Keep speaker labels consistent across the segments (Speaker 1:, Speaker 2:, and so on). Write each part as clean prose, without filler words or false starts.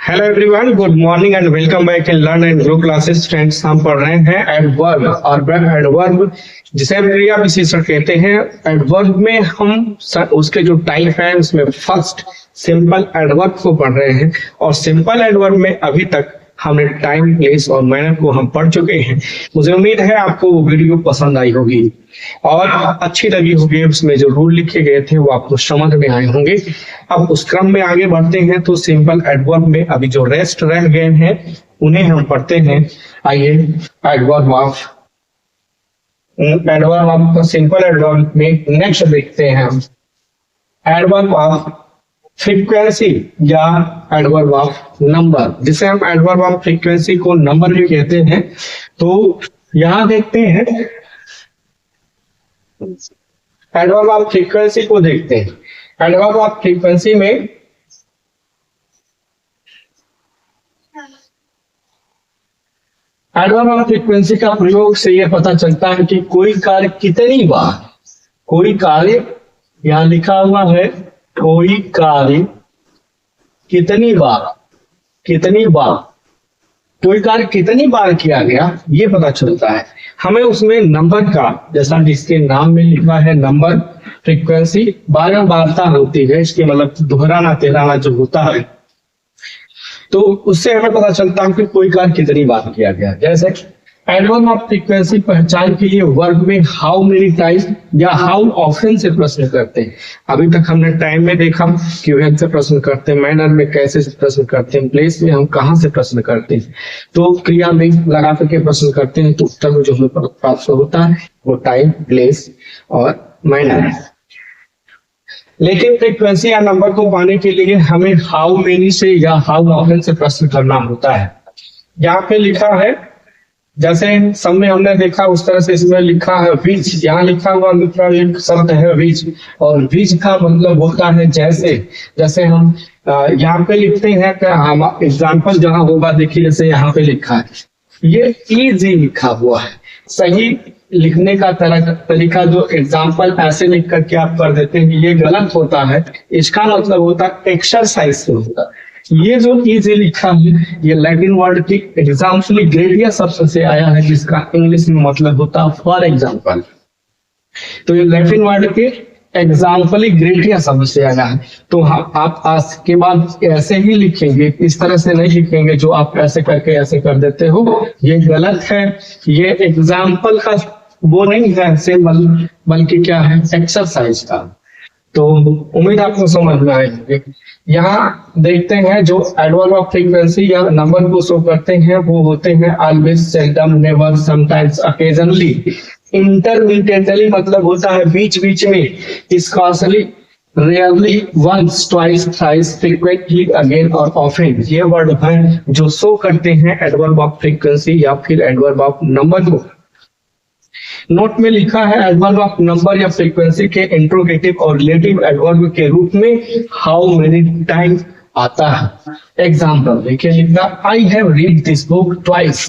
Speaker 1: Hello everyone, good morning and welcome back in learn and grow classes. Friends, हम पढ़ रहे हैं adverb और एडवर्ब जिसे क्रिया विशेषण कहते हैं। एडवर्ब में हम उसके जो टाइप है उसमें फर्स्ट सिंपल एडवर्ब को पढ़ रहे हैं और सिंपल एडवर्ब में अभी तक हमने टाइम, प्लेस और मैनर को हम पढ़ चुके हैं। मुझे उम्मीद है आपको वो वीडियो पसंद आई होगी और अच्छी लगी होगी। उसमें जो रूल लिखे गए थे वो आपको समझ में आए होंगे। अब उस क्रम में आगे बढ़ते हैं तो सिंपल एडवर्ब में अभी जो रेस्ट रह गए हैं उन्हें हम पढ़ते हैं। आइए एडवर्ब ऑफ सिंपल एडवर्ब में नेक्स्ट देखते हैं हम एडवर्ब ऑफ फ्रीक्वेंसी या एडवर्ब ऑफ नंबर, जिसे हम एडवर्ब ऑफ फ्रीक्वेंसी को नंबर भी कहते हैं। तो यहां देखते हैं एडवर्ब ऑफ फ्रीक्वेंसी को देखते हैं। एडवर्ब ऑफ फ्रीक्वेंसी में एडवर्ब ऑफ फ्रीक्वेंसी का प्रयोग से यह पता चलता है कि कोई कार्य कितनी बार, कोई कार्य यहां लिखा हुआ है, कोई कार्य कितनी बार कोई कार्य कितनी बार किया गया ये पता चलता है। हमें उसमें नंबर का, जैसा जिसके नाम में लिखा है नंबर, फ्रीक्वेंसी बारंबारता होती है, इसके मतलब दोहराना तेहराना जो होता है, तो उससे हमें पता चलता है कि कोई कार्य कितनी बार किया गया। जैसे एडवर्ब ऑफ फ्रीक्वेंसी पहचान के लिए वर्ब में हाउ मेनी टाइम्स या हाउ ऑफन से प्रश्न करते हैं। अभी तक हमने टाइम में देखा कि व्हेन से प्रश्न करते हैं, मैनर में कैसे से प्रश्न करते हैं, प्लेस में हम कहां से प्रश्न करते हैं। तो क्रिया में लगा करके प्रश्न करते हैं तो उत्तर में जो हमें प्राप्त होता है वो टाइम, प्लेस और मैनर है। लेकिन फ्रीक्वेंसी या नंबर को पाने के लिए हमें हाउ मेनी से या हाउ ऑफन से प्रश्न करना होता है। यहाँ पे लिखा है, जैसे सब में हमने देखा उस तरह से इसमें लिखा है विच। यहाँ लिखा हुआ दूसरा एक शब्द है विच, और विच का मतलब होता है जैसे। जैसे हम यहाँ पे लिखते हैं कि हम एग्जाम्पल जहाँ होगा, देखिए जैसे यहाँ पे लिखा है ये इजी लिखा हुआ है। सही लिखने का तरीका जो एग्जाम्पल ऐसे लिख करके आप कर देते हैं ये गलत होता है। इसका मतलब होता है एक्सरसाइज से होता है। ये जो इजी लिखा है ये लैटिन वर्ड की एग्जाम्पली ग्रेडिया शब्द से आया है, जिसका इंग्लिश में मतलब होता है फॉर एग्जाम्पल। तो ये लैटिन वर्ड के एग्जाम्पली ग्रेडिया शब्द से आया है। तो आप आज के बाद ऐसे ही लिखेंगे, इस तरह से नहीं लिखेंगे जो आप ऐसे करके ऐसे कर देते हो, ये गलत है। ये एग्जाम्पल का वो नहीं है सिंबल, बल्कि क्या है, एक्सरसाइज का। तो उम्मीद आपको समझ में आएगी। यहाँ देखते हैं जो एडवर्ब ऑफ फ्रीक्वेंसी या नंबर को शो करते हैं वो होते हैं always, seldom, never, sometimes, occasionally, intermittently मतलब होता है बीच बीच में, scarcely, rarely, once, twice, thrice, frequently, again और ऑफन। ये वर्ड हैं जो शो करते हैं एडवर्ब ऑफ फ्रीक्वेंसी या फिर एडवर्ब ऑफ नंबर को। नोट में लिखा है एडवर्ब ऑफ नंबर या फ्रीक्वेंसी के इंट्रोगेटिव और रिलेटिव एडवर्ब के रूप में हाउ मेनी टाइम्स आता है। एग्जाम्पल देखिए, लिखा I have read this book twice.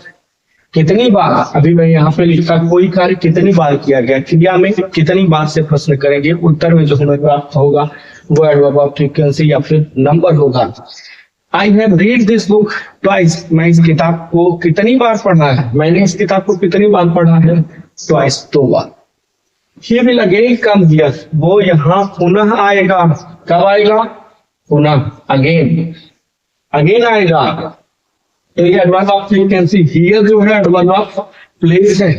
Speaker 1: कितनी बार, अभी मैं यहाँ पे लिखा कोई कार्य कितनी बार किया गया, क्रिया में कितनी बार से प्रश्न करेंगे, उत्तर में जो हमें प्राप्त होगा वो एडवर्ब ऑफ फ्रीक्वेंसी या फिर नंबर होगा। I have read this book twice, मैं इस किताब को कितनी बार पढ़ा है, मैंने इस किताब को कितनी बार पढ़ा है, twice, 2 bar. He will again come here, वो यहाँ पुनः आएगा। कब आएगा, पुनः, अगेन आएगा। तो ये एडवर्ब ऑफ फ्रीक्वेंसी। हियर जो है एडवर्ब ऑफ प्लेस है,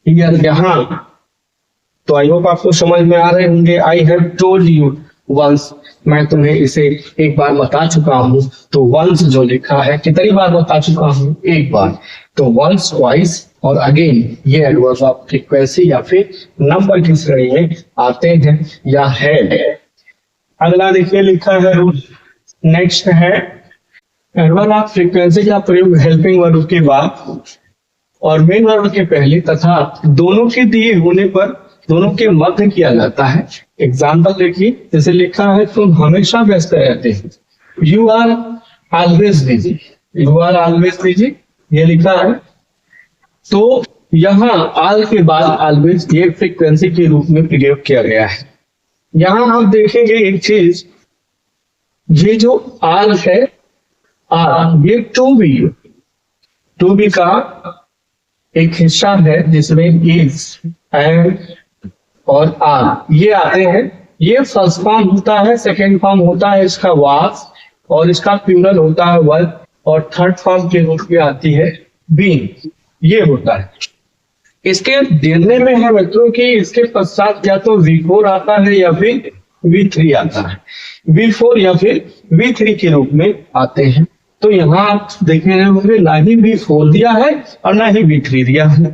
Speaker 1: हियर यहाँ। तो आई होप आपको समझ में आ रहे होंगे। I have told you once, मैं तुम्हें इसे एक बार बता चुका हूं। तो वंस जो लिखा है कितनी बार बता चुका हूं, एक बार। तो वंस, ट्वाइस और अगेन ये एडवर्ब ऑफ फ्रीक्वेंसी या फिर नंबर की श्रेणी में आते हैं या है। अगला देखिए लिखा है रूल। नेक्स्ट है एडवर्ब ऑफ फ्रीक्वेंसी का प्रयोग हेल्पिंग वर्ब के बाद और मेन वर्ब के पहले तथा दोनों के दिए होने पर दोनों के मध्य किया जाता है। एग्जाम्पल देखिए, जैसे लिखा है तुम हमेशा व्यस्त रहते हैं, you are always busy, you are always busy, ये लिखा है। तो यहाँ आल के बाद ऑलवेज ये फ्रीक्वेंसी के रूप में प्रयोग किया गया है। यहाँ हम देखेंगे एक चीज, ये जो आल है आर, ये टू बी का एक हिस्सा है जिसमें इज, एंड और आर ये आते हैं। ये फर्स्ट फॉर्म होता है, सेकेंड फॉर्म होता है इसका वाज, और इसका प्लूरल होता है वर, और थर्ड फॉर्म के रूप में आती है बीइंग। ये होता है। इसके देने में है मित्रों कि इसके पश्चात या तो V4 आता है या फिर V3 आता है। V4 या फिर V3 के रूप में आते हैं। तो यहाँ आप देखने होंगे ना ही V4 दिया है और ना ही V3 दिया है।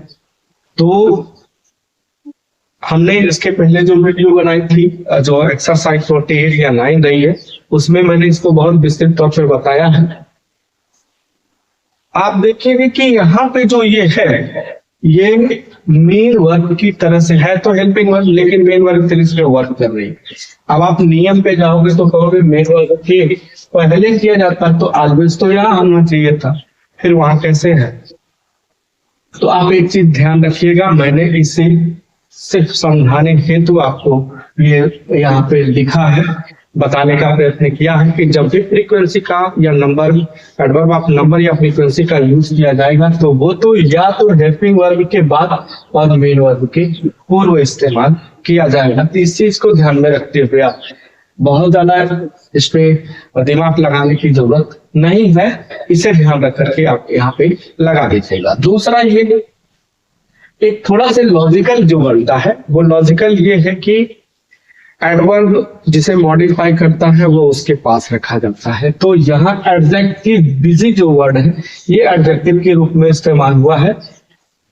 Speaker 1: तो हमने इसके पहले जो वीडियो बनाई थी, जो एक्सरसाइज 48 या 9 रही है, उसमें मैंने इसको बहुत विस्तृत तौर पर बताया है। आप देखेंगे कि यहाँ पे जो ये है, ये मेन वर्ब की तरह से है तो हेल्पिंग वर्ब, लेकिन मेन वर्ब तरह से वर्क कर रही है। अब आप नियम पे जाओगे तो कहोगे मेन वर्ब के पहले किया जाता तो ऑलवेज तो यहाँ आना चाहिए था, फिर वहां कैसे है? तो आप एक चीज ध्यान रखिएगा, मैंने इसे सिर्फ समझाने हेतु आपको ये यहाँ पे लिखा है, बताने का प्रयत्न किया है कि जब भी फ्रीक्वेंसी का या नंबर, एडवर्ब ऑफ नंबर या फ्रीक्वेंसी का यूज किया जाएगा तो वो तो या तो हेल्पिंग वर्ब के बाद और मेन वर्ब के पूर्व इस्तेमाल किया जाएगा। तो इस चीज को ध्यान में रखते हुए आप बहुत ज्यादा इस पे दिमाग लगाने की जरूरत नहीं है, इसे ध्यान रख करके आप यहाँ पे लगा दीजिएगा। दूसरा ये एक थोड़ा सा लॉजिकल जो बनता है, वो लॉजिकल ये है कि एडवर्ब जिसे मॉडिफाई करता है वो उसके पास रखा जाता है। तो यहाँ एडजेक्टिव बिजी जो वर्ड है ये एडजेक्टिव के रूप में इस्तेमाल हुआ है,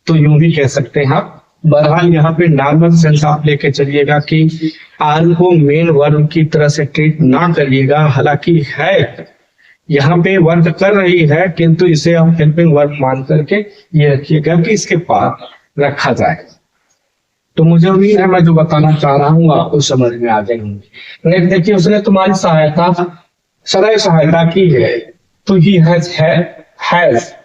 Speaker 1: तो यूं भी कह सकते हैं आप। बहरहाल यहाँ पे नॉर्मल सेंस आप लेके चलिएगा कि आर को मेन वर्ब की तरह से ट्रीट ना करिएगा, हालांकि है यहाँ पे वर्क कर रही है, किंतु इसे हम हेल्पिंग वर्ब मान करके ये रखिएगा कि इसके पास रखा जाए। तो मुझे उम्मीद है मैं जो बताना चाह रहा हूँ आपको समझ में आ जाएंगे। नेक्स्ट देखिए, उसने तुम्हारी सदैव सहायता की है, तो he has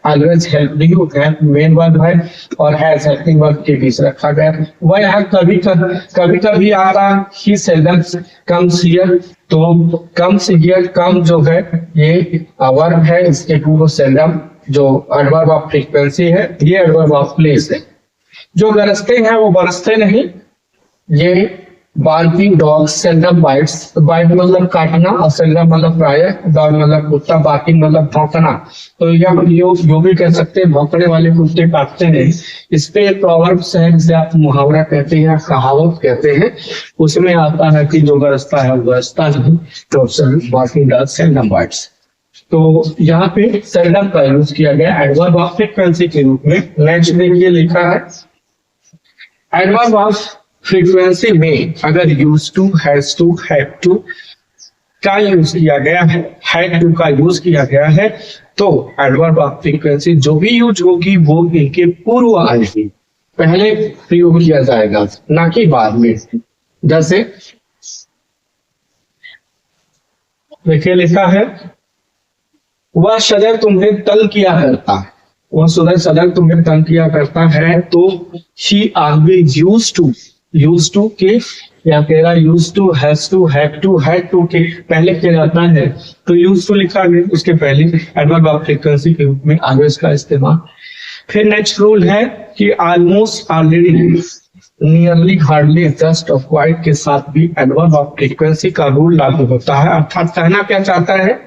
Speaker 1: always helped you है मेन वर्ब है, और हैज हेल्पिंग वर्ब के बीच रखा गया। वह यहाँ कभी आ रहा, ही सेल्डम कम्स हियर, तो कम्स हियर, कम जो है ये वर्ब है, इसके पूर्व सेल्डम जो एडवर्ब ऑफ फ्रीक्वेंसी है, ये एडवर्ब ऑफ प्लेस है। जो गरजते हैं वो बरसते नहीं, ये barking dog seldom bites, bite मतलब काटना और सेल्डम मतलब प्राय, डॉग मतलब कुत्ता, बार्किंग मतलब भौंकना। तो यो भी कह सकते हैं भौंकने वाले कुत्ते काटते हैं। इस पे प्रोवर्ब्स है जिसे आप मुहावरा कहते हैं या कहावत कहते हैं, उसमें आता है कि जो गरजता है वो गरजता नहीं, तो बार्किंग डॉग सेल्डम बाइट्स। तो यहाँ पे सेल्डम का यूज किया गया एडवर्ब ऑफ फ्रीक्वेंसी के रूप में। नेक्स्ट देखिए लिखा है, एडवर्ब ऑफ फ्रीक्वेंसी में अगर use to, has to, have to का यूज किया गया है, हैड टू का यूज किया गया है, तो एडवर्ब ऑफ फ्रीक्वेंसी जो भी यूज होगी वो इनके पूर्व आएगी, पहले प्रयोग किया जाएगा ना कि बाद में। जैसे देखिए लिखा है, वह सदैव तुम्हें तंग किया करता है, वह सदैव तुम्हें तंग किया करता है, तो शी ऑलवेज यूज्ड टू के या तेरा used to, has to, have to, had to के पहले किया जाता है, तो यूज्ड टू लिखा गया, उसके पहले एडवर्ब ऑफ फ्रीक्वेंसी के रूप में ऑलवेज का इस्तेमाल। फिर नेक्स्ट रूल है कि almost, already, nearly, hardly, just और क्वाइट के साथ भी एडवर्ब ऑफ फ्रीक्वेंसी का रूल लागू होता है। अर्थात कहना क्या चाहता है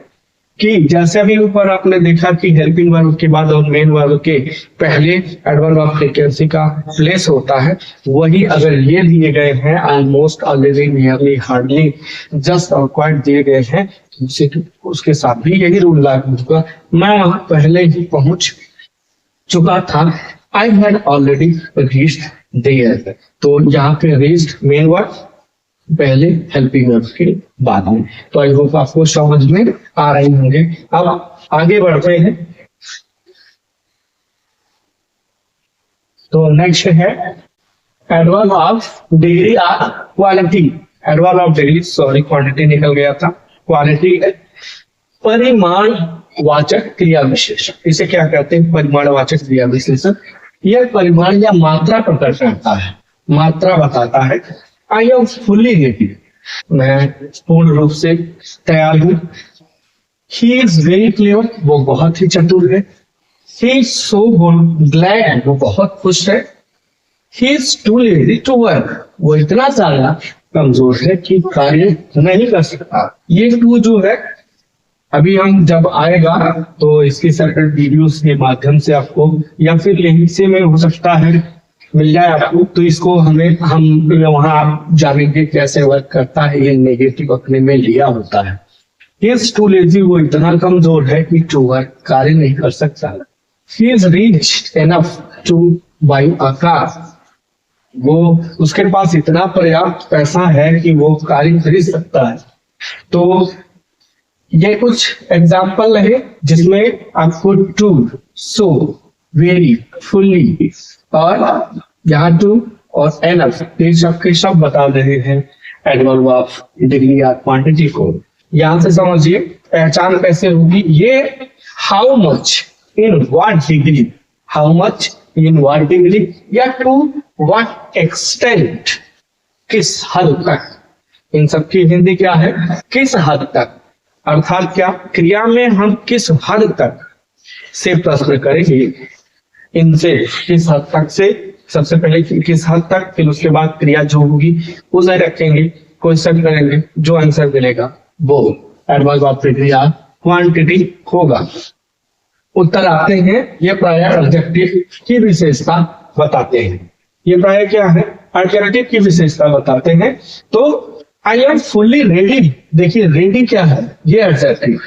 Speaker 1: कि जैसे भी ऊपर आपने देखा कि हेल्पिंग वर्ब के बाद और मेन वर्ब के पहले एडवर्ब ऑफ फ्रीक्वेंसी का प्लेस होता है, वही अगर ये दिए गए हैं almost, already, nearly, hardly, just और क्वाइट दिए गए हैं, उसके साथ भी यही रूल लागू होगा। मैं वहां पहले ही पहुंच चुका था, I had already reached there, तो यहाँ पे रीच्ड मेन वर्ब पहले, हेल्पिंग वर्ब के बाद में। तो आई होप आपको समझ में आ रहे होंगे। अब आगे बढ़ते हैं। तो नेक्स्ट है adverb of degree of quality, adverb of degree, sorry quantity निकल गया था, क्वालिटी है परिमाण वाचक क्रिया विशेषण। इसे क्या कहते हैं? परिमाणवाचक क्रिया विशेषण। यह परिमाण या मात्रा प्रकट करता है, मात्रा बताता है। आई एम फुल्ली रेडी, मैं पूर्ण रूप से तैयार हूं। ही इज वेरी क्लेवर, वो बहुत ही चतुर है। ही इज सो ग्लैड, वो बहुत खुश है। He is too lazy to work, वो इतना ज्यादा कमजोर है कि कार्य नहीं कर सकता। ये टू जो है अभी हम जब आएगा तो इसकी सर्किट वीडियोस के माध्यम से आपको या फिर यहीं से में हो सकता है मिल जाए आपको, तो इसको हम वहां जानेंगे कैसे वर्क करता है। ये नेगेटिव अपने में लिया होता है। इज टू लेजी, वो इतना कमजोर है कि टू वर्क, कार्य नहीं कर सकता। He is rich enough two by a car, वो उसके पास इतना पर्याप्त पैसा है कि वो कार्य खरीद सकता है। तो ये कुछ एग्जाम्पल है जिसमें आपको टू, सो, वेरी, फुल्ली और यहाँ टू और एनफ ये सब के सब बता रहे हैं एडवर्ब ऑफ डिग्री या क्वांटिटी को। यहां से समझिए पहचान कैसे होगी। ये how much in what degree, how much in what degree या टू व्हाट एक्सटेंट, किस हद तक, इन सब की हिंदी क्या है, किस हद तक। अर्थात क्या, क्रिया में हम किस हद तक से प्रश्न करेंगे, इनसे किस हद तक से, सबसे पहले किस हद तक, फिर उसके बाद क्रिया जो होगी उसे रखेंगे, क्वेश्चन करेंगे, जो आंसर मिलेगा वो एडवर्ब ऑफ डिग्री या क्वांटिटी होगा। उत्तर आते हैं, ये प्राय एडजेक्टिव की विशेषता बताते हैं। ये प्राय क्या है, एडजेक्टिव की विशेषता बताते हैं। तो आई एम फुल्ली रेडी, देखिए रेडी क्या है, ये एडजेक्टिव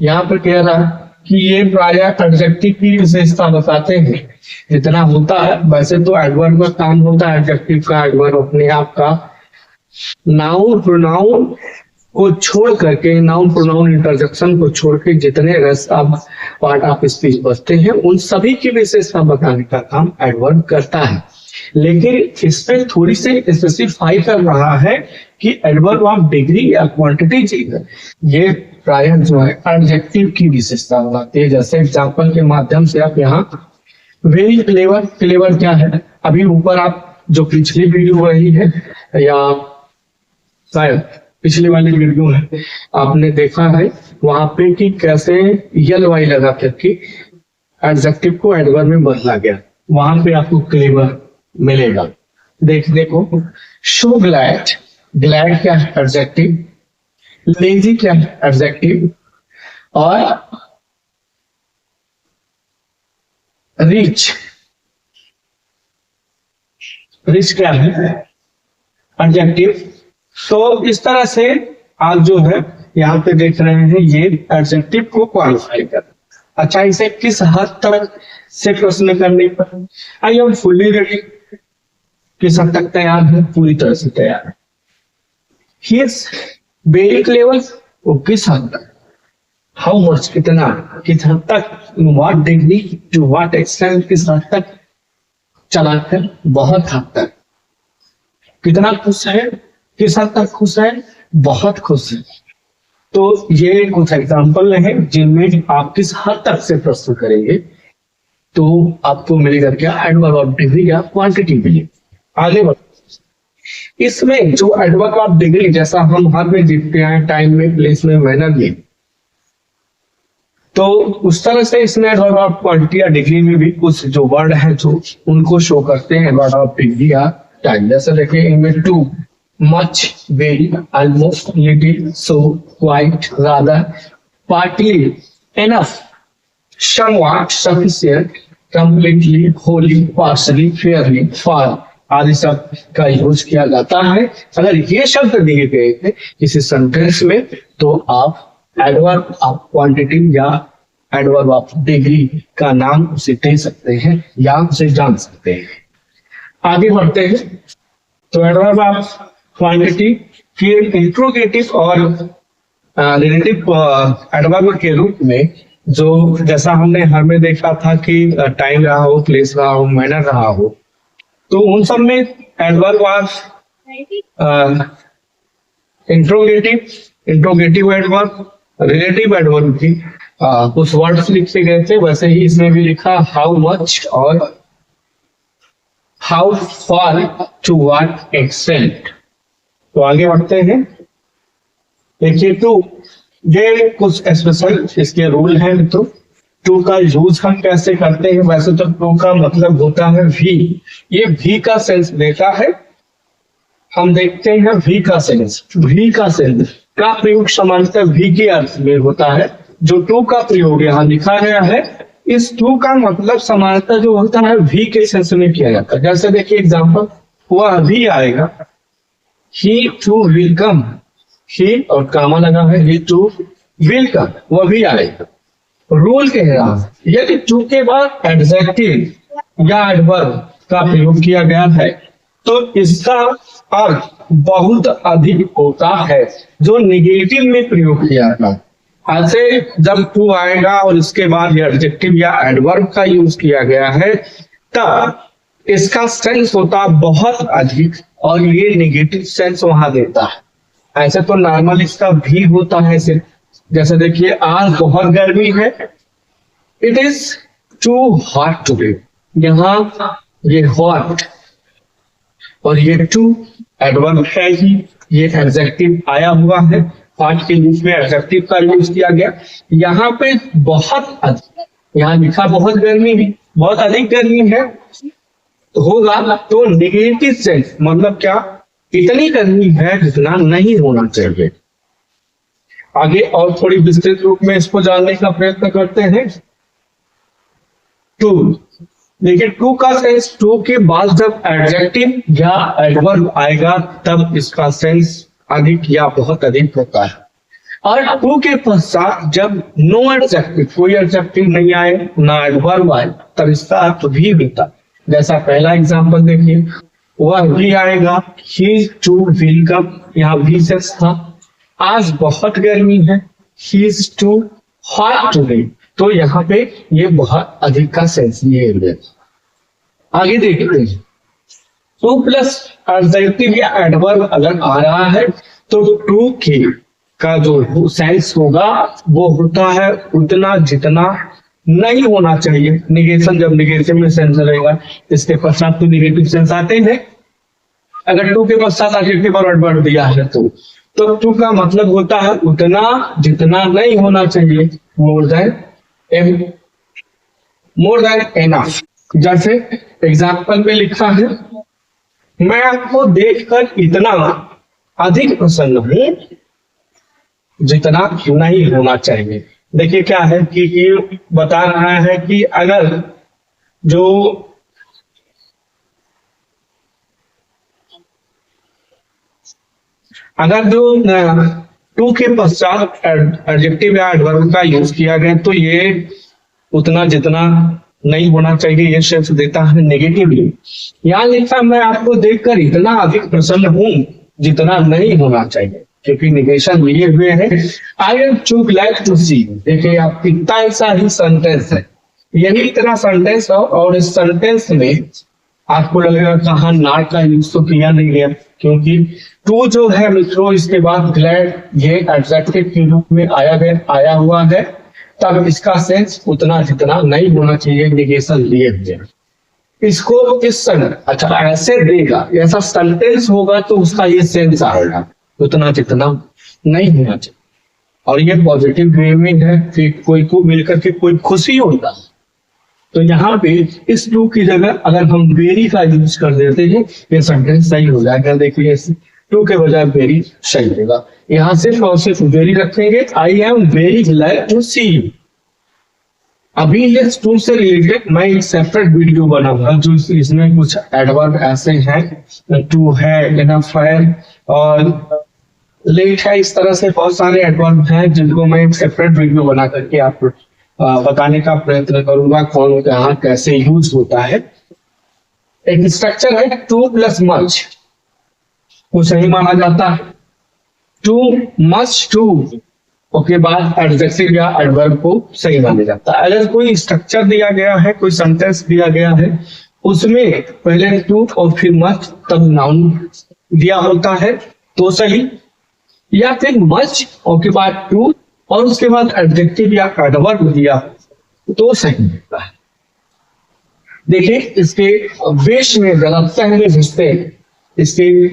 Speaker 1: यहाँ पर कह रहा है कि ये प्राय एडजेक्टिव की विशेषता बताते हैं। जितना होता है वैसे तो एडवर्ब का काम होता है, एडजेक्टिव का, एडवर्ब अपने आप का नाउन प्रोनाउन को छोड़ करके, नाउन प्रोनाउन इंटरजेक्शन को छोड़ के जितने rest of part of speech बचते हैं उन सभी की विशेषता बताने का काम एडवर्ब करता है। लेकिन इसमें थोड़ी सी स्पेसिफाई कर रहा है कि एडवर्ब ऑफ डिग्री या क्वांटिटी ये प्राय जो है एडजेक्टिव की विशेषता बताती है। जैसे एग्जांपल के माध्यम से आप यहाँ वेरी क्लेवर, क्लेवर क्या है, अभी ऊपर आप जो पिछली वीडियो रही है या शायद पिछली वाली वीडियो है आपने देखा है वहां पे कि कैसे यल वाई लगा करके एडजेक्टिव को एडवर्ब में बदला गया, वहां पे आपको क्लेवर मिलेगा देखने को। शो ग्लैड, ग्लैड क्या है एडजेक्टिव, लेजी क्या है एडजेक्टिव, और रिच, रिच क्या है एडजेक्टिव। तो इस तरह से आप जो है यहाँ पे देख रहे हैं ये एडजेक्टिव को क्वालिफाई कर। अच्छा, इसे किस हद तक से प्रश्न करने पर, आई एम फुल्ली रेडी, किस हद तक तैयार है, पूरी तरह से तैयार है। ही इज वेरी क्लेवर, वो किस हद तक, हाउ मच कितना, किस हद तक, what degree to what extent, किस हद तक, चलाकर बहुत हद तक। कितना खुश है, किस हद तक खुश है, बहुत खुश है। तो ये कुछ एग्जाम्पल है जिनमें आप किस हद तक से प्रश्न करेंगे तो आपको मिलेगा क्या, एडवर्ब ऑफ डिग्री या क्वांटिटी मिलेगी। आगे बढ़ो, इसमें जो एडवर्ब ऑफ डिग्री जैसा हम हर में देखते हैं, टाइम में, प्लेस में, मैनर में, तो उस तरह से इसमें एडवर्ब ऑफ क्वांटिटी या डिग्री में भी कुछ जो वर्ड है जो उनको शो करते हैं एडवर्ब ऑफ डिग्री या टाइम। जैसे देखिए इनमें to, much, very, almost, little, so, quite, rather, partly, enough, somewhat, sufficient, completely, wholly, partially, fairly, far आदि सब का यूज किया जाता है। अगर ये शब्द दिए गए थे किसी सेंटेंस में तो आप एडवर्ब ऑफ क्वांटिटी या एडवर्ब ऑफ डिग्री का नाम उसे दे सकते हैं या उसे जान सकते हैं। आगे बढ़ते हैं, तो एडवर्ब ऑफ क्वांटिटी, फिर इंट्रोगेटिव और रिलेटिव एडवर्ब के रूप में जो जैसा हमने हर में देखा था कि टाइम रहा हो, प्लेस रहा हो, मैनर रहा हो, तो उन सब में adverb of interrogative adverb, relative adverb की कुछ वर्ड्स लिखे गए थे, वैसे ही इसमें भी लिखा हाउ मच और how far to what extent. तो आगे बढ़ते हैं, देखिए टू, ये कुछ स्पेशल इसके रूल हैं मित्रों। टू का यूज हम कैसे करते हैं? वैसे तो टू का मतलब होता है वी, ये वी का सेंस देता है। हम देखते हैं वी का सेंस, वी का सेंस का प्रयोग सामान्यतः वी के अर्थ में होता है। जो टू का प्रयोग यहाँ लिखा गया है, इस टू का मतलब सामान्यतः जो होता है वी के सेंस में किया जाता है। जैसे देखिए एग्जाम्पल, वह अभी आएगा, ही टू विल कम, ही और कामा लगा है, ही टू विल कम, वह भी आएगा। रूल कह रहा है यदि टू के बाद एडजेक्टिव या एडवर्ब का प्रयोग किया गया है तो इसका अर्थ बहुत अधिक होता है जो निगेटिव में प्रयोग किया जाता है। ऐसे जब टू आएगा और इसके बाद एडजेक्टिव या एडवर्ब का यूज किया गया है तब इसका सेंस होता बहुत अधिक और ये निगेटिव सेंस वहां देता है। ऐसे तो नॉर्मल इसका भी होता है सिर्फ, जैसे देखिए आज बहुत गर्मी है, it is too hot today. यहाँ ये हॉट और ये टू एडवर्ब है ही, ये एडजेक्टिव आया हुआ है, हॉट के रूप में एडजेक्टिव का यूज किया गया। यहाँ पे बहुत अधिक, यहाँ लिखा बहुत गर्मी है, बहुत अधिक गर्मी है होगा तो निगेटिव सेंस मतलब क्या, इतनी गर्मी है जितना नहीं होना चाहिए। आगे और थोड़ी विस्तृत रूप में इसको जानने का प्रयत्न करते हैं। टू, देखिए टू का सेंस, टू के बाद जब एडजेक्टिव या एडवर्ब आएगा तब इसका सेंस अधिक या बहुत अधिक होता है। और टू के पश्चात जब नो एडजेक्टिव, कोई एडजेक्टिव नहीं आए ना एडवर्ब आए तब इसका अर्थ भी होता है। जैसा पहला एग्जांपल देखिए, वह भी आएगा, ही टू विल कम, यहाँ भी सेंस था। आज बहुत गर्मी है, he is too hot today, तो यहाँ पे ये बहुत अधिक का सेंस ये। आगे देखते हैं, टू प्लस एडजेक्टिव या एडवर्ब अगर आ रहा है तो टू के का जो सेंस होगा वो होता है उतना जितना नहीं होना चाहिए। निगेशन, जब निगेटिव में सेंस रहेगा इसके पश्चात तो निगेटिव सेंस आते हैं। अगर टू के पश्चात एडजेक्टिव और एडवर्ब दिया है तो टू का मतलब होता है उतना जितना नहीं होना चाहिए, मोर देन एनफ। जैसे एग्जाम्पल में लिखा है, मैं आपको देखकर इतना अधिक प्रसन्न हूं जितना नहीं होना चाहिए। देखिए क्या है कि ये बता रहा है कि अगर जो टू के पश्चात एडजेक्टिव या एडवर्ब का यूज किया गया तो ये उतना जितना नहीं होना चाहिए ये सेंस देता है नेगेटिवली। यहाँ लिखा, मैं आपको देखकर इतना अधिक प्रसन्न हूं जितना नहीं होना चाहिए, क्योंकि निगेशन लिए हुए हैं। I am too glad to see, देखिए आप कितना ऐसा ही सेंटेंस है, यही तरह सेंटेंस हो और इस सेंटेंस में आपको लगेगा कहाँ नॉट का यूज तो किया नहीं गया, क्योंकि टू जो है मित्रों इसके बाद ग्लैड ये एडजेक्टिव के रूप में आया हुआ है, तब इसका सेंस उतना जितना नहीं होना चाहिए निगेशन लिए हुए। इसको इस अच्छा ऐसे देगा, ऐसा सेंटेंस होगा तो उसका ये सेंस आएगा उतना जितना नहीं होना चाहिए, और ये पॉजिटिव वे में है कि कोई को मिलकर के कोई खुशी होता है। तो यहाँ पे इस टू की जगह अगर हम वेरी का यूज कर देते हैं ये सेंटेंस सही हो जाएगा। देखिए टू के बजाय वेरी सही होगा। यहाँ सिर्फ और सिर्फ वेरी रखेंगे, I am very glad to see you. अभी ये टू से रिलेटेड मैं एक सेपरेट वीडियो बनाऊंगा जो इसमें कुछ एडवर्ब ऐसे हैं, टू है, इनफ है और लेट है, इस तरह से बहुत सारे एडवर्ब हैं जिनको मैं एक सेपरेट वीडियो बना करके आपको बताने का प्रयत्न करूंगा कौन कहाँ कैसे यूज होता है। एक स्ट्रक्चर है टू प्लस मच को सही माना जाता है, टू मच टू उसके बाद एडजेक्टिव या एडवर्ब को सही माना जाता है। अगर कोई स्ट्रक्चर दिया गया है, कोई सेंटेंस दिया गया है, उसमें पहले टू और फिर मच तब नाउन दिया होता है तो सही, या फिर मच और के बाद टू और उसके बाद एडजेक्टिव या एडवर्ब दिया तो सही होता है। देखिए इसके वेश में गलत पहले हिस्से इसके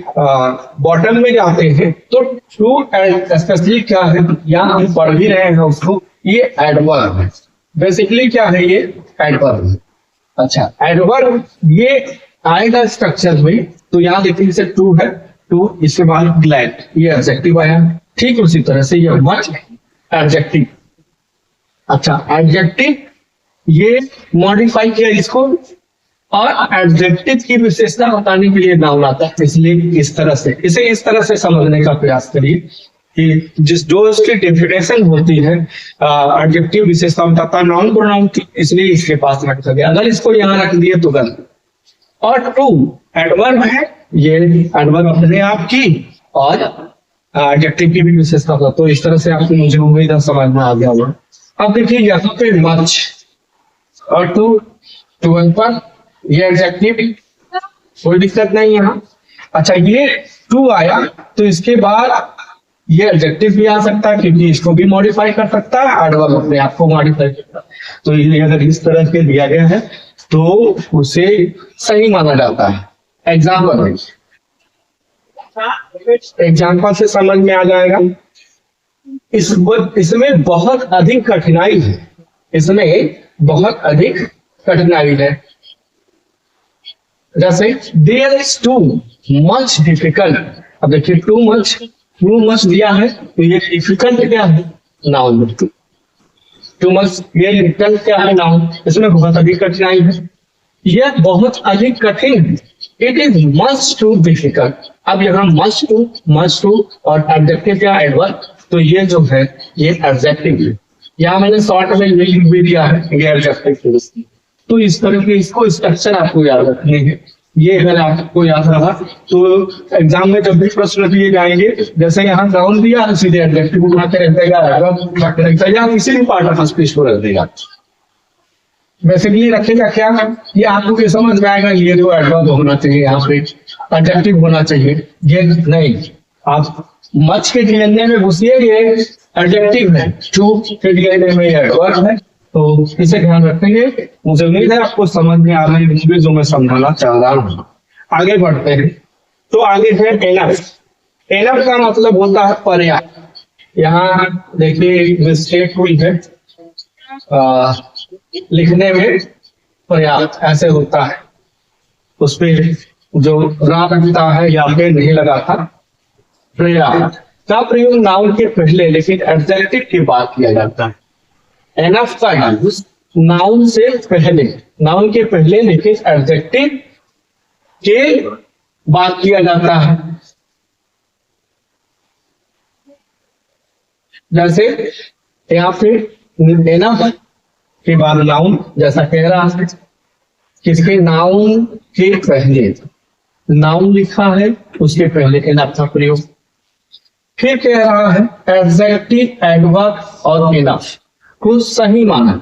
Speaker 1: बॉटम में जाते हैं तो टू स्पेशली क्या है, यहाँ हम पढ़ भी रहे हैं उसको, ये एडवर्ब है। बेसिकली क्या है, ये एडवर्ब है। अच्छा, एडवर्ब ये आएगा स्ट्रक्चर में, तो यहाँ देखिए इसे टू है, टू, इसके बाद ग्लैड, ये एडजेक्टिव आया। ठीक उसी तरह से ये मच एडजेक्टिव। अच्छा, एडजेक्टिव ये मॉडिफाई किया इसको, और एडजेक्टिव की विशेषता बताने के लिए नाउन आता है, इसलिए इस तरह से इसे इस तरह से समझने का प्रयास करिए कि जो इसकी डेफिनेशन होती है एडजेक्टिव विशेषता बताता है, नाउन प्रोनाउन की, इसलिए इसके पास रख सके। अगर इसको यहाँ रख दिए तो गलत। और टू एडवर्ब है, ये एडवर्ब अपने आप की और एडजेक्टिव की भी विशेषता होता है। तो इस तरह से आपको मुझे उम्मीद है समझ में आ गया होगा। अब देखिए यहाँ पे मच और टू, टू पर ये एडजेक्टिव, कोई दिक्कत नहीं यहाँ। अच्छा, ये टू आया तो इसके बाद ये एडजेक्टिव भी आ सकता है, क्योंकि इसको भी मॉडिफाई कर सकता है, एडवर्ब अपने आप को मॉडिफाई करता है। तो ये अगर इस तरह के दिया गया है तो उसे सही माना जाता है। एग्जाम्पल से समझ में आ जाएगा। इसमें बहुत अधिक कठिनाई है, इसमें बहुत अधिक कठिनाई है। जैसे there is too much difficult. अब देखिए टू मच दिया है, तो ये डिफिकल्ट क्या है, नाउन। टू मच, ये डिफिकल्ट क्या है, नाउन। इसमें बहुत अधिक कठिनाई है, यह बहुत अधिक कठिन है। It is much too difficult. अब यहाँ मच टू और एडजेक्टिव या एडवर्ब, तो ये जो है ये एडजेक्टिव है। यहाँ मैंने शॉर्ट में ये लिख भी दिया है, ये एडजेक्टिव है। तो इस तरह के इसको स्ट्रक्चर आपको याद रखने हैं। ये अगर आपको याद रहा तो एग्जाम में जब भी प्रश्न दिए जाएंगे, जैसे यहाँ नाउन दिया है, सीधे एडजेक्टिव उठा के रख देगा, या किसी भी पार्ट ऑफ स्पीच को रख देगा। बेसिकली रखेगा क्या, ये आपको समझ में आएगा, ये जो एडवर्ब होना चाहिए, यहाँ पे एडजेक्टिव होना चाहिए। ये नहीं, आप मच के डीएनए में घुसिए, ये एडजेक्टिव है, टू के डीएनए में एडवर्ब है। तो इसे ध्यान रखेंगे। मुझे उम्मीद है आपको समझ में आ रहा है जो मैं समझाना चाह रहा हूँ। आगे बढ़ते हैं। तो आगे है एनफ। एनफ का मतलब होता है पर्याप्त। यहाँ देखिए मिस्टेक हुई है, लिखने में पर्याप्त ऐसे होता है, उस पर जो रा लगता है या पे नहीं लगा था। पर्याप्त का प्रयोग नाउन के पहले लेकिन एडजेक्टिव की बात किया जाता है। एनफ का यूज नाउन से पहले, नाउन के पहले लेकिन एडजेक्टिव के बात किया जाता है। जैसे यहाँ पे एनफ के बाद नाउन, जैसा कह रहा है किसके, नाउन के पहले नाउन लिखा है, उसके पहले एनफ का प्रयोग। फिर कह रहा है एडजेक्टिव, एडवर्ब और एनफ को सही माना।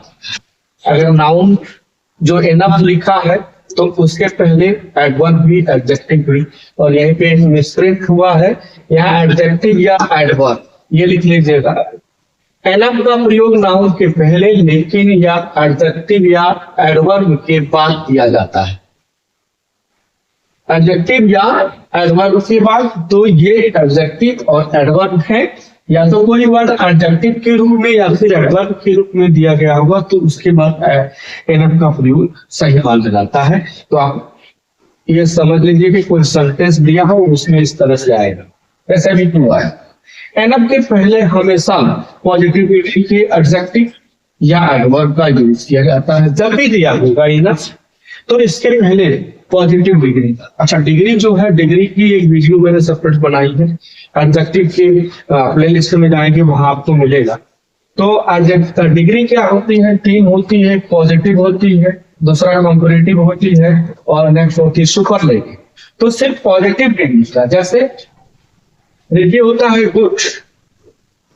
Speaker 1: अगर नाउन जो एनफ लिखा है तो उसके पहले एडवर्ब भी, एडजेक्टिव भी, और यहीं पे मिस्टेक हुआ है, यहाँ एडजेक्टिव या एडवर्ब ये लिख लीजिएगा। एनफ का प्रयोग नाउन के पहले लेकिन या एडजेक्टिव या एडवर्ब के बाद किया जाता है। एडजेक्टिव या एडवर्ब के बाद, तो ये एडजेक्टिव और एडवर्ब है, या तो कोई वर्ड एडजेक्टिव के रूप में या फिर एडवर्ब के रूप में दिया गया होगा, तो उसके बाद एनफ का प्रयोग सही माना जाता है। तो आप ये समझ लीजिए कि कोई सेंटेंस दिया हो उसमें इस तरह से आएगा, ऐसा भी हुआ है। एनफ के पहले हमेशा पॉजिटिविटी के एडजेक्टिव या एडवर्ब का यूज किया जाता है। जब भी दिया होगा एनफ तो इसके पहले पॉजिटिव डिग्री। अच्छा, डिग्री जो है, डिग्री की एक वीडियो मैंने सेपरेट बनाई है, एडजेक्टिव के प्लेलिस्ट में जाएंगे, वहां आपको मिलेगा। तो डिग्री क्या होती है, तीन होती है, पॉजिटिव होती है, दूसरा कंपैरेटिव होती है, और नेक्स्ट होती है सुपरलेटिव। तो सिर्फ पॉजिटिव डिग्री का, जैसे देखिए होता है गुड,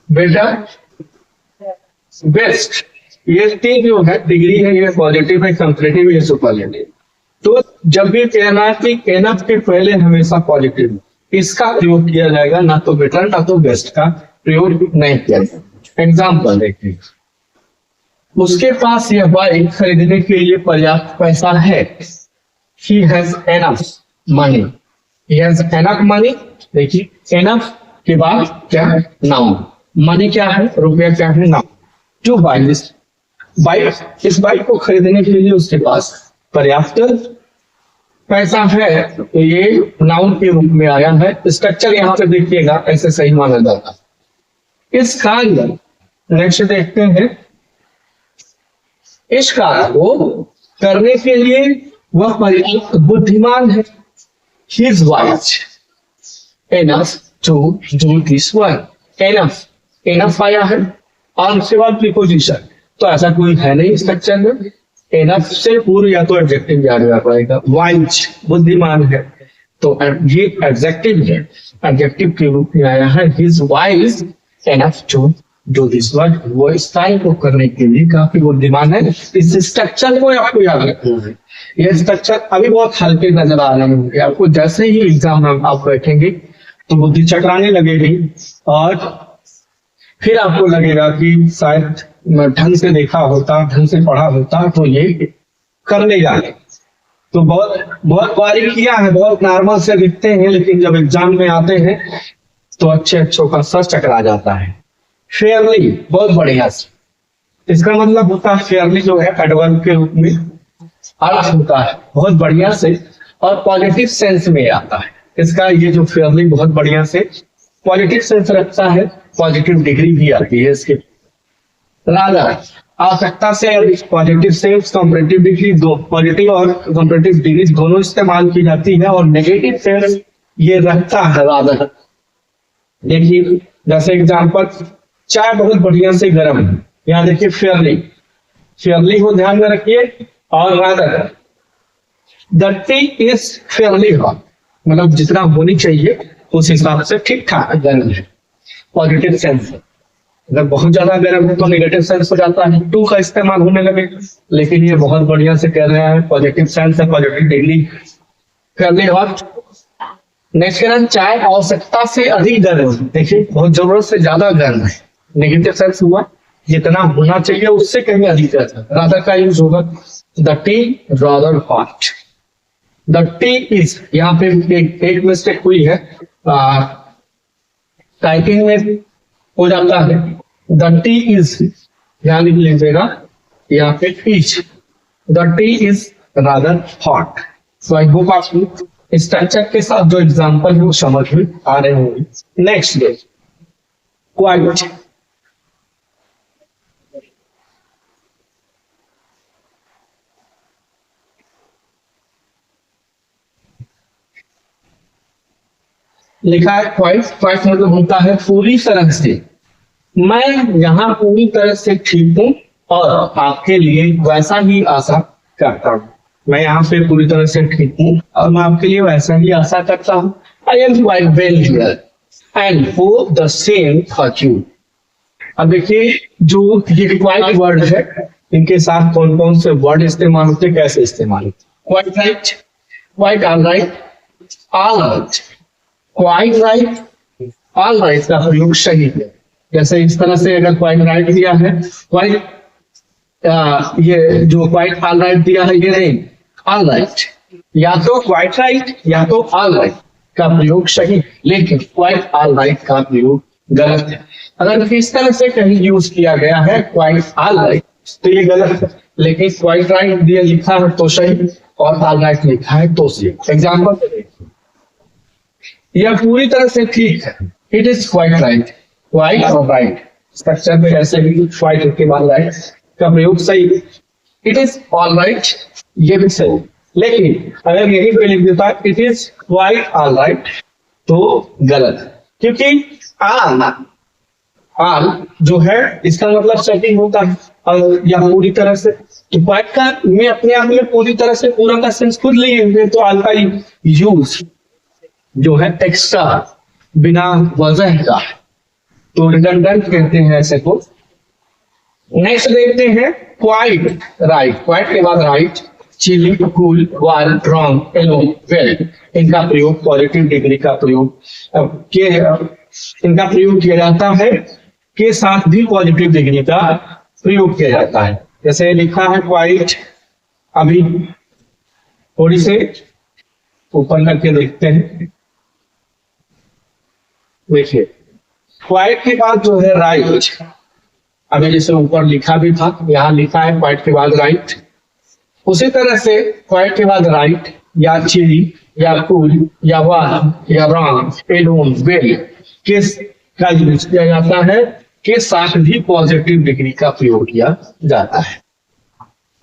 Speaker 1: बेटर, बेस्ट, ये तीन जो है डिग्री है, ये पॉजिटिव है, कंपैरेटिव है, सुपरलेटिव। तो जब भी कहना है कि एनफ के पहले हमेशा पॉजिटिव, इसका प्रयोग किया जाएगा, ना तो बेटर ना तो बेस्ट का प्रयोग नहीं किया जाएगा। एग्जाम्पल देखिए, उसके पास यह बाइक खरीदने के लिए पर्याप्त पैसा है। He has enough money। he has enough money। देखिए enough के बाद क्या है, नाउन। मनी क्या है, रुपया क्या है, noun. To buy this bike, इस बाइक को खरीदने के लिए उसके पास पर्याप्त पैसा है, तो ये नाउन के रूप में आया है। स्ट्रक्चर यहाँ पे देखिएगा ऐसे सही माना जाता है। इस कार्य, नेक्स्ट देखते हैं, इस कार्य को करने के लिए वह पर्याप्त बुद्धिमान है। He is wise enough to do this work। enough, enough आया है और उसके बाद प्रीपोजिशन, तो ऐसा कोई है नहीं स्ट्रक्चर में। enough से पूर्व या तो एडजेक्टिव आ पाएगा। वाइज बुद्धिमान है, तो ये एडजेक्टिव है, एडजेक्टिव के रूप में आया है। He is wise enough to do this work। वो इस कार्य को करने के लिए काफी बुद्धिमान है। इस स्ट्रक्चर को आपको याद रखना है। ये स्ट्रक्चर अभी बहुत हल्के नजर आ रहे होंगे आपको, जैसे ही एग्जाम में आप बैठेंगे तो बुद्धि चकराने लगेगी और फिर आपको लगेगा कि शायद ढंग से देखा होता, ढंग से पढ़ा होता तो ये कर नहीं जाने। तो बहुत बहुत बारीकियां हैं, बहुत नॉर्मल से दिखते हैं, लेकिन जब एग्जाम में आते हैं तो अच्छे अच्छों का सर चकरा जाता है। फेयरली, बहुत बढ़िया से, इसका मतलब होता है फेयरली जो है एडवर्ब के रूप में अर्थ होता है बहुत बढ़िया से, और पॉजिटिव सेंस में आता है। इसका ये जो फेयरली बहुत बढ़िया से पॉजिटिव सेंस रखता है, पॉजिटिव डिग्री भी आती है इसके। रादर, आवश्यकता से पॉजिटिव सेंस, कंपैरेटिव डिग्री, दो पॉजिटिव और कंपैरेटिव डिग्री दोनों इस्तेमाल की जाती है, और नेगेटिव सेंस ये रखता है रादर। देखिए जैसे एग्जाम्पल, चाय बहुत बढ़िया से गर्म है, यहाँ देखिए फेयरली, फेयरली को ध्यान में रखिए। और rather, the T is fairly hot, मतलब जितना होनी चाहिए उस हिसाब से ठीक ठाक गर्म है, पॉजिटिव सेंस है। अगर बहुत ज्यादा गर्म है तो नेगेटिव सेंस हो जाता है, टू का इस्तेमाल होने लगेगा, लेकिन ये बहुत बढ़िया से कह रहे हैं, पॉजिटिव सेंस है, positive degree, Fairlie hot. Next कह चाय आवश्यकता से अधिक गर्म है, देखिए बहुत जरूरत से ज्यादा गर्म है, नेगेटिव सेंस हुआ, जितना होना चाहिए उससे कहीं अधिक है। रादर का यूज होगा, the T rather hot. The T is, यहाँ पे एक मिस्टेक हुई है, टाइपिंग में हो जाता है द टी इज, ध्यान लीजिएगा यहाँ पे is, the T is rather hot. So I hope आप स्ट्रक्चर के साथ जो एग्जाम्पल है वो समझ में आ रहे होंगे। नेक्स्ट डे, क्वाइट, लिखा है क्वाइट, क्वाइट मतलब होता है पूरी तरह से। मैं यहाँ पूरी तरह से ठीक हूँ और आपके लिए वैसा ही आशा करता हूँ। मैं यहाँ पे पूरी तरह से ठीक हूँ और मैं आपके लिए वैसा ही आशा करता हूँ। I am quite well here and hope the same for you. अब देखिए जो ये क्वाइट वर्ड है, इनके साथ कौन कौन से वर्ड इस्तेमाल होते हैं, कैसे इस्तेमाल होते हैं। Quite right, quite all right, all right, quite right, all right का प्रयोग सही है। जैसे इस तरह से अगर क्वाइट राइट दिया है, क्वाइट ये जो क्वाइट ऑल राइट दिया है ये नहीं, ऑल राइट, या तो क्वाइट राइट या तो ऑल राइट का प्रयोग सही, लेकिन क्वाइट ऑल राइट का प्रयोग गलत है। अगर इस तरह से कहीं यूज किया गया है क्वाइट ऑल राइट तो ये गलत है, लेकिन क्वाइट राइट दिया लिखा है तो सही और ऑल राइट लिखा है तो सही। एग्जाम्पल देखिए, यह पूरी तरह से ठीक है, it is quite right, quite और राइट स्ट्रक्चर में ऐसे भी क्वाइट के बाद राइट का प्रयोग सही। इट इज ऑल राइट, ये भी सही, लेकिन अगर यही पे लिख देता it is quite all right तो गलत, क्योंकि आल जो है इसका मतलब सही होता है और या पूरी तरह से, तो क्वाइट का मैं अपने आप में पूरी तरह से पूरा का सेंस खुद लिए हुए, तो आल का यूज जो है एक्स्ट्रा बिना वजह का, तो रिडंडेंट कहते हैं ऐसे को। नेक्स्ट देखते हैं क्वाइट राइट, क्वाइट के बाद राइट, चिली, कूल, वाल, रॉन्ग, एलोन, वेल, इनका प्रयोग पॉजिटिव डिग्री का प्रयोग इनका प्रयोग किया जाता है, के साथ भी पॉजिटिव डिग्री का प्रयोग किया जाता है। जैसे लिखा है क्वाइट, अभी थोड़ी से ऊपर करके देखते हैं, देखिए क्वाइट के बाद जो है राइट, अभी जैसे ऊपर लिखा भी था, यहाँ लिखा है क्वाइट के बाद राइट। उसी तरह से क्वाइट के बाद राइट या चिली या कूल या वाल या रॉन्ग एलोन वेल किस का यूज किया जाता है के साथ भी पॉजिटिव डिग्री का प्रयोग किया जाता है।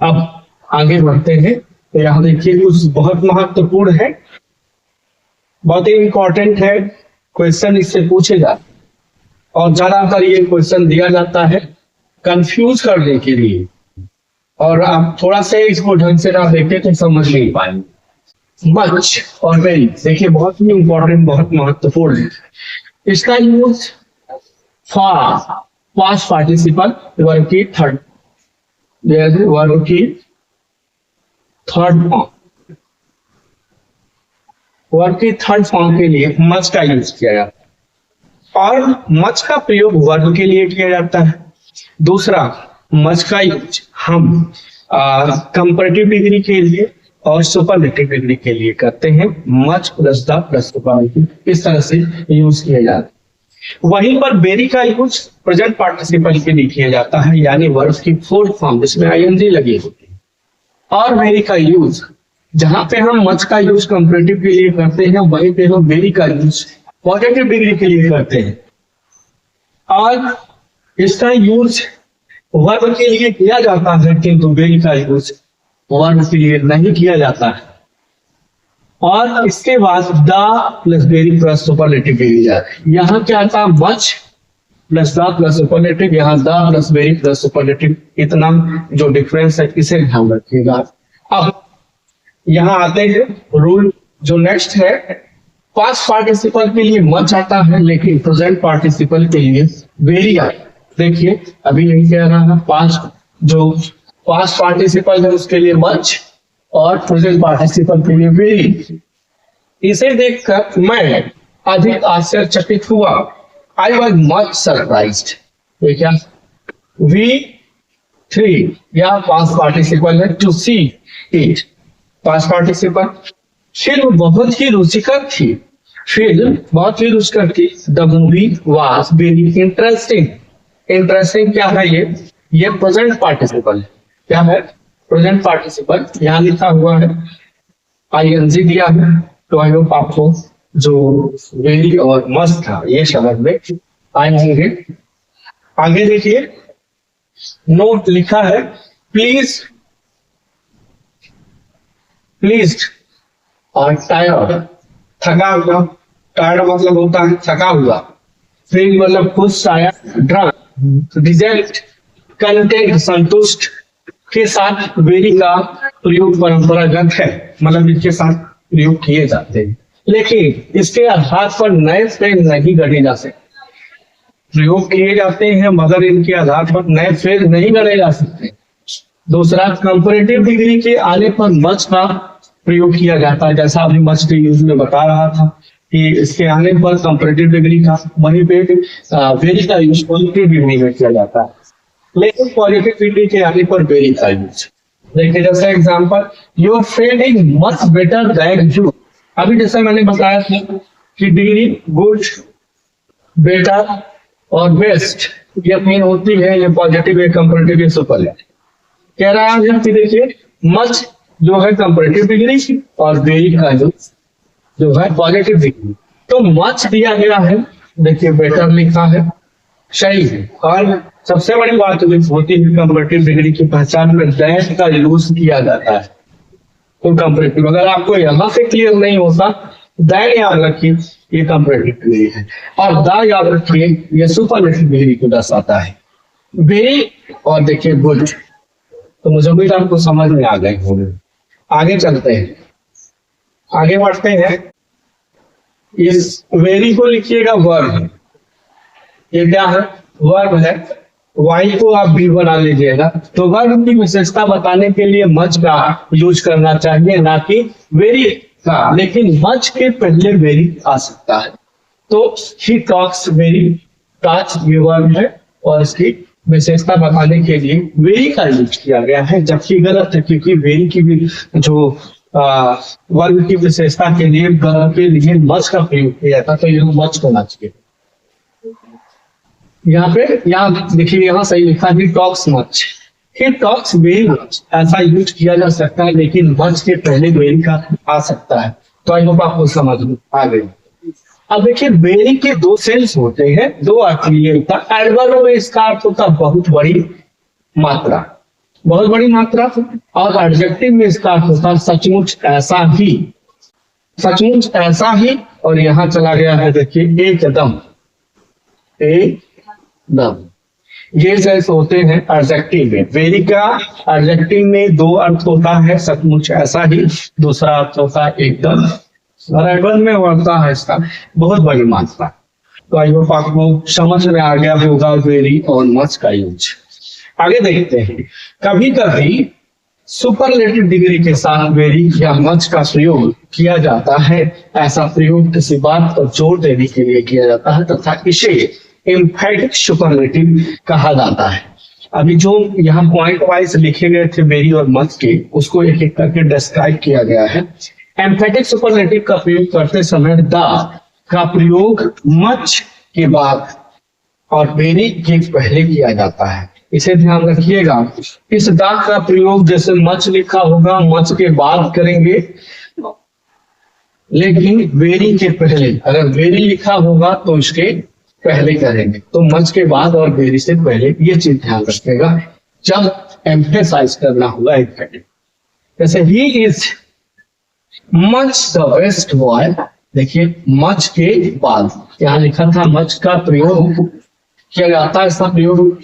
Speaker 1: अब आगे बढ़ते हैं, तो यहाँ देखिए कुछ बहुत महत्वपूर्ण है, बहुत ही इंपॉर्टेंट है, क्वेश्चन इससे पूछेगा और ज्यादातर ये क्वेश्चन दिया जाता है कंफ्यूज करने के लिए, और आप थोड़ा सा इसको ढंग से ना देखें तो समझ नहीं पाएंगे। मच और वेरी देखिए बहुत ही इंपॉर्टेंट, बहुत महत्वपूर्ण है। इसका use for past participle verb की थर्ड फॉर्म, वर्ब की थर्ड फॉर्म के लिए मच का यूज किया जाता है, और मच का प्रयोग वर्ब के लिए किया जाता है। दूसरा, मच का यूज हम कंपैरेटिव डिग्री के लिए और सुपरलेटिव डिग्री के लिए करते हैं। Much plus the plus superlative, इस तरह से यूज किया जाता है। वहीं पर वेरी का यूज प्रेजेंट पार्टिसिपल के लिए किया जाता है, यानी वर्ब की फोर्थ फॉर्म जिसमें आईएनजी लगी होती है। और वेरी का यूज जहां पे हम मच का यूज कंपैरेटिव के लिए करते हैं, वहीं पे हम वेरी का यूज पॉजिटिव डिग्री के लिए करते हैं। और इसका यूज वर्ब के लिए किया जाता है, किंतु वेरी का यूज वर्ब के लिए नहीं किया जाता है। और इसके बाद the plus very plus superlative degree जाता है। यहाँ क्या था, much plus the plus superlative, यहाँ the plus very plus superlative, इतना जो डिफरेंस है इसे ध्यान रखिएगा। अब यहाँ आते हैं रूल जो नेक्स्ट है, पास्ट पार्टिसिपल के लिए मच आता है लेकिन प्रेजेंट पार्टिसिपल के लिए वेरी आता है। देखिए अभी यही कह रहा है, पास्ट पार्टिसिपल है उसके लिए मच और प्रेजेंट पार्टिसिपल के लिए वेरी। इसे देखकर मैं अधिक आश्चर्यचकित हुआ। I was much surprised. ये क्या, V3 या पास्ट पार्टिसिपल है, to see it past participle. Film बहुत ही रुचिकर थी, फिल्म बहुत ही रुचिकर थी। The movie was very interesting. Interesting क्या है, ये प्रेजेंट पार्टिसिपल क्या है, प्रेजेंट पार्टिसिपल। यहाँ लिखा हुआ है आईएनजी दिया है, तो आई होप आपको जो वेरी और मस्ट था ये समझ में आए होंगे। आगे देखिए नोट लिखा है, प्लीज और टायर्ड, थका हुआ। टायर्ड मतलब होता है थका हुआ, फील मतलब खुश, टायर्ड, ड्रंक, डिजेक्ट, कंटेंट संतुष्ट के साथ वेरी का प्रयोग परंपरागत है, मतलब इसके साथ प्रयोग किए जाते हैं, लेकिन इसके आधार पर नए फ्रेज नहीं गढ़े जा सकते। प्रयोग किए जाते हैं मगर इनके आधार पर नए फ्रेज नहीं गढ़े जा सकते। दूसरा, कंपैरेटिव डिग्री के आने पर मच का प्रयोग किया जाता है, जैसा अभी मच के यूज में बता रहा था कि इसके आने पर कंपैरेटिव डिग्री का, वहीं पे वेरी का यूज पॉजिटिव डिग्री में किया जाता है, लेकिन पॉजिटिव डिग्री के आने पर वेरी का यूज। देखिए जैसे example, your friend is much better than you. अभी जैसा मैंने बताया था कि डिग्री गुड, बेटर और बेस्ट ये मीन होती है, ये पॉजिटिव है, कंपैरेटिव है, सुपरलेटिव। कह रहा है कि देखिए मच जो है कंपैरेटिव डिग्री और वेरी का जो है पॉजिटिव डिग्री। तो मच दिया गया है, देखिए बेटर लिखा है, सही है। और सबसे बड़ी बात होती है कंपैरेटिव डिग्री की पहचान में दैट का यूज किया जाता है। तो कंपैरेटिव, अगर आपको यहाँ से क्लियर नहीं होता, दैट याद रखिए ये कंपैरेटिव डिग्री है, और द याद रखिए ये सुपरलेटिव डिग्री को दर्शाता है। वेरी और देखिए गुड, तो मुझे भी आपको समझ में आ गए होंगे। आगे चलते हैं, आगे बढ़ते हैं। इस वेरी को लिखिएगा वर्ब, ये क्या है, वर्ब है। वाई को आप बी बना लीजिएगा। तो वर्ब की विशेषता बताने के लिए मच का यूज करना चाहिए, ना कि वेरी का, लेकिन मच के पहले वेरी आ सकता है। तो ही टॉक्स वेरी, टॉक्स ये वर्ब है और इसकी विशेषता बताने के लिए वेरी का यूज किया गया है, जबकि गलत है, क्योंकि वेरी की भी जो वर्ब की विशेषता के लिए वर्ब के लिए मच का प्रयोग किया था, तो ये मच होना चाहिए। यहाँ देखिए, यहाँ सही लिखा है, he talks much, he talks very much, ऐसा यूज किया जा सकता है, लेकिन मच के पहले वेरी का आ सकता है। तो आई होप आपको समझ आ गई। अब देखिए, वेरी के दो सेंस होते हैं, दो अर्थ लिए होता है। एडवर्ब में इसका अर्थ होता है बहुत बड़ी मात्रा, बहुत बड़ी मात्रा, और एडजेक्टिव में इसका अर्थ होता है सचमुच ऐसा ही, सचमुच ऐसा ही। और यहाँ चला गया है, देखिए, एकदम, एकदम, ये जैसे होते हैं एडजेक्टिव में। वेरी का एडजेक्टिव में दो अर्थ होता है, सचमुच ऐसा ही, दूसरा अर्थ होता है एकदम, और एडवर्ब में होता है इसका बहुत बड़ी मात्रा। तो आई होप आपको समझ में आ गया होगा वेरी और मच का यूज। आगे देखते हैं, कभी कभी सुपरलेटिव डिग्री के साथ वेरी या मच का प्रयोग किया जाता है। ऐसा प्रयोग किसी बात पर जोर देने के लिए किया जाता है तथा इसे एम्फैटिक सुपरलेटिव कहा जाता है। अभी जो यहाँ पॉइंट वाइज लिखे गए थे वेरी और मच के, उसको एक एक करके डिस्क्राइब किया गया है। एम्फैटिक सुपरलेटिव का प्रयोग करते समय द का प्रयोग मच के बाद और वेरी के पहले किया जाता है, इसे ध्यान रखिएगा। इस द का प्रयोग जैसे मच लिखा होगा, मच के बाद करेंगे, लेकिन वेरी के पहले, अगर वेरी लिखा होगा तो इसके पहले करेंगे। तो मच के बाद और वेरी से पहले, ये चीज ध्यान रखिएगा जब एम्फेसाइज करना होगा एम्फैटिक। जैसे he is much the best boy, देखिए मच के बाद यहाँ लिखा था मच का प्रयोग किया जाता है, इसका प्रयोग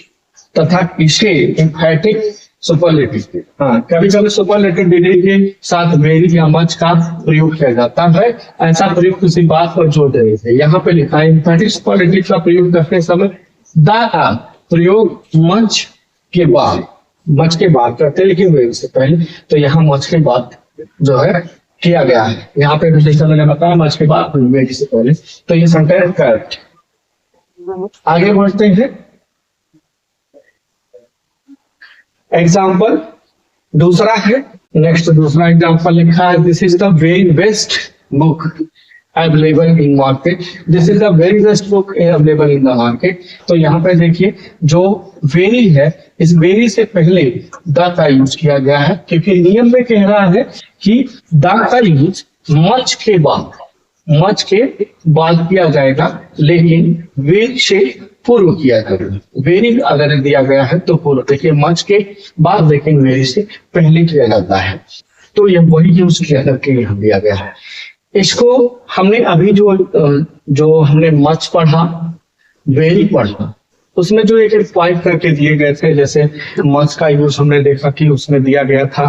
Speaker 1: तथा इसे एम्फैटिक सुपरलेटिव, हाँ, कभी कभी सुपरलेटिव डिग्री के साथ वेरी या मच का प्रयोग किया जाता है। ऐसा प्रयोग किसी बात पर जोर देने से, यहाँ पे लिखा है एम्फैटिक सुपरलेटिव का प्रयोग करते समय द का प्रयोग मच के बाद, मच के बाद करते हैं, लेकिन वेरी से पहले। तो यहाँ मच के बाद जो है किया गया है, यहाँ पे जैसा मैंने बताया मच के बाद वेरी से पहले। तो ये सेंटेंस करेक्ट। आगे बढ़ते हैं, एग्जाम्पल दूसरा है, नेक्स्ट दूसरा एग्जाम्पल लिखा है, this is the very best book available in market, this is the very best book available in the market. तो यहाँ पे देखिए, जो वेरी है, इस वेरी से पहले द का यूज किया गया है, क्योंकि नियम में कह रहा है कि द का यूज मच के बाद, मच के बाद किया जाएगा, लेकिन वेरी से पूर्व किया जाएगा। वेरी अगर दिया गया है तो पूर्व, देखिए मच के बाद, लेकिन वेरी से पहले किया जाता है। तो ये वही यूज किया करके यहाँ दिया गया है। इसको हमने अभी जो हमने मच पढ़ा, वेरी पढ़ा, उसमें जो एक एक पॉइंट करके दिए गए थे, जैसे मच का यूज हमने देखा कि उसमें दिया गया था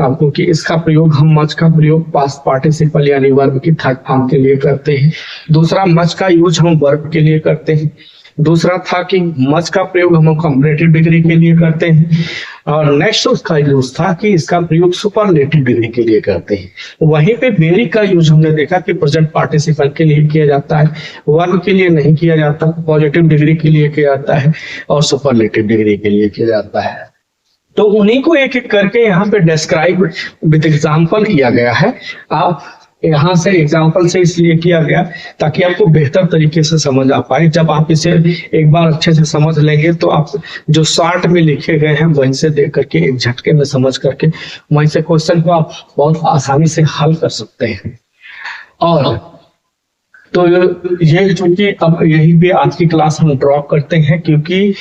Speaker 1: आपको कि इसका प्रयोग, हम मच का प्रयोग पास्ट पार्टिसिपल यानी वर्ब की थर्ड फॉर्म के लिए करते हैं। दूसरा, मच का यूज हम वर्ब के लिए करते हैं। दूसरा था कि मच का प्रयोग हम कंपैरेटिव डिग्री के लिए करते हैं। और नेक्स्ट उसका यूज था कि इसका प्रयोग सुपरलेटिव डिग्री के लिए करते हैं। वहीं पे वेरी का यूज हमने देखा कि प्रेजेंट पार्टिसिपल के लिए किया जाता है, वर्ब के लिए नहीं किया जाता, पॉजिटिव डिग्री के लिए किया जाता है और सुपरलेटिव डिग्री के लिए किया जाता है। तो उन्हीं को एक एक करके यहाँ पे डिस्क्राइब विद एग्जाम्पल किया गया है। आप यहाँ से एग्जाम्पल से इसलिए किया गया ताकि आपको बेहतर तरीके से समझ आ पाए। जब आप इसे एक बार अच्छे से समझ लेंगे तो आप जो शॉर्ट में लिखे गए हैं वहीं से देख करके, एक झटके में समझ करके, वहीं से क्वेश्चन को आप बहुत आसानी से हल कर सकते हैं। और तो ये चूंकि अब यही पे आज की क्लास हम ड्रॉप करते हैं, क्योंकि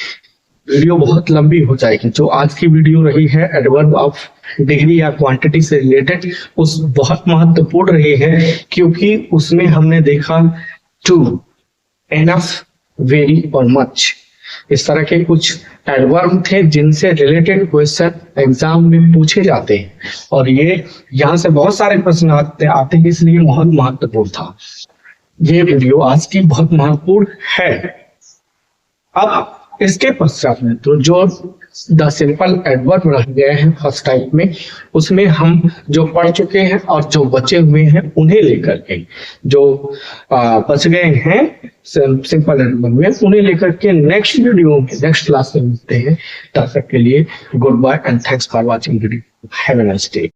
Speaker 1: वीडियो बहुत लंबी हो जाएगी। जो आज की वीडियो रही है एडवर्ब ऑफ डिग्री या क्वांटिटी से रिलेटेड, उस बहुत महत्वपूर्ण रही है, क्योंकि उसमें हमने देखा टू, एनफ, वेरी और मच, इस तरह के कुछ एडवर्ब थे जिनसे रिलेटेड क्वेश्चन एग्जाम में पूछे जाते हैं। और ये यहाँ से बहुत सारे प्रश्न आते हैं, इसलिए बहुत महत्वपूर्ण था। ये वीडियो आज की बहुत महत्वपूर्ण है। अब इसके पश्चात में तो जो द सिंपल एडवर्ब रह गए हैं फर्स्ट टाइप में, उसमें हम जो पढ़ चुके हैं और जो बचे हुए हैं उन्हें लेकर के, जो बच गए हैं सिंपल एडवर्ब में, उन्हें लेकर के नेक्स्ट वीडियो में, नेक्स्ट क्लास में मिलते हैं। तब तक के लिए good bye and thanks for watching video. Have a nice day.